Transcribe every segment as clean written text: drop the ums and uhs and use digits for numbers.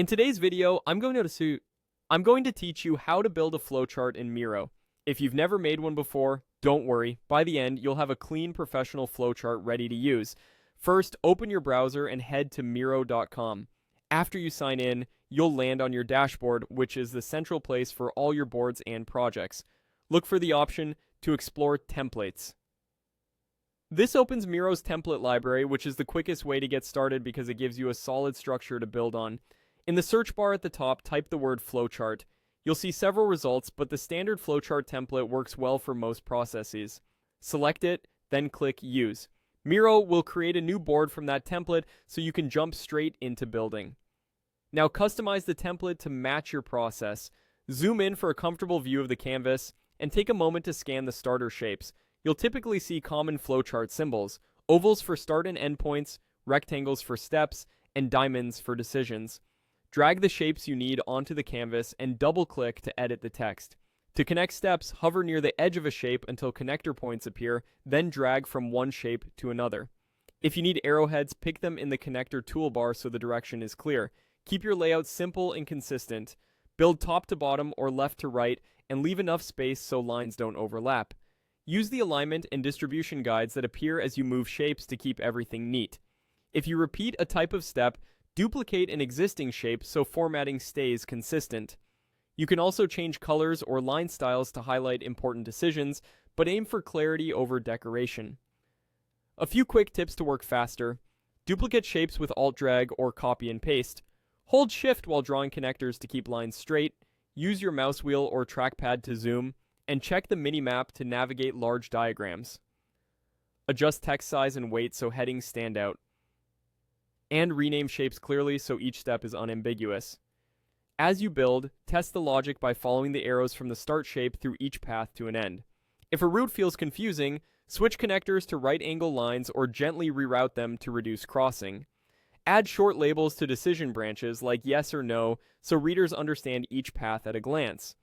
In today's video, I'm going to teach you how to build a flowchart in Miro. If you've never made one before, don't worry. By the end, you'll have a clean professional flowchart ready to use. First, open your browser and head to Miro.com. After you sign in, you'll land on your dashboard, which is the central place for all your boards and projects. Look for the option to explore templates. This opens Miro's template library, which is the quickest way to get started because it gives you a solid structure to build on. In the search bar at the top, type the word flowchart. You'll see several results, but the standard flowchart template works well for most processes. Select it, then click Use. Miro will create a new board from that template so you can jump straight into building. Now customize the template to match your process. Zoom in for a comfortable view of the canvas, and take a moment to scan the starter shapes. You'll typically see common flowchart symbols: ovals for start and end points, rectangles for steps, and diamonds for decisions. Drag the shapes you need onto the canvas and double-click to edit the text. To connect steps, hover near the edge of a shape until connector points appear, then drag from one shape to another. If you need arrowheads, pick them in the connector toolbar so the direction is clear. Keep your layout simple and consistent. Build top to bottom or left to right, and leave enough space so lines don't overlap. Use the alignment and distribution guides that appear as you move shapes to keep everything neat. If you repeat a type of step, duplicate an existing shape so formatting stays consistent. You can also change colors or line styles to highlight important decisions, but aim for clarity over decoration. A few quick tips to work faster. Duplicate shapes with Alt-Drag or copy and paste. Hold Shift while drawing connectors to keep lines straight. Use your mouse wheel or trackpad to zoom, and check the mini-map to navigate large diagrams. Adjust text size and weight so headings stand out. And rename shapes clearly so each step is unambiguous. As you build, test the logic by following the arrows from the start shape through each path to an end. If a route feels confusing, switch connectors to right-angle lines or gently reroute them to reduce crossing. Add short labels to decision branches like yes or no so readers understand each path at a glance.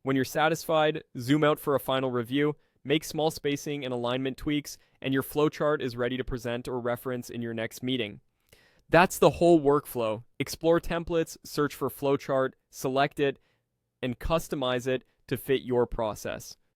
When you're satisfied, zoom out for a final review, make small spacing and alignment tweaks, and your flowchart is ready to present or reference in your next meeting. That's the whole workflow. Explore templates, search for flowchart, select it, and customize it to fit your process.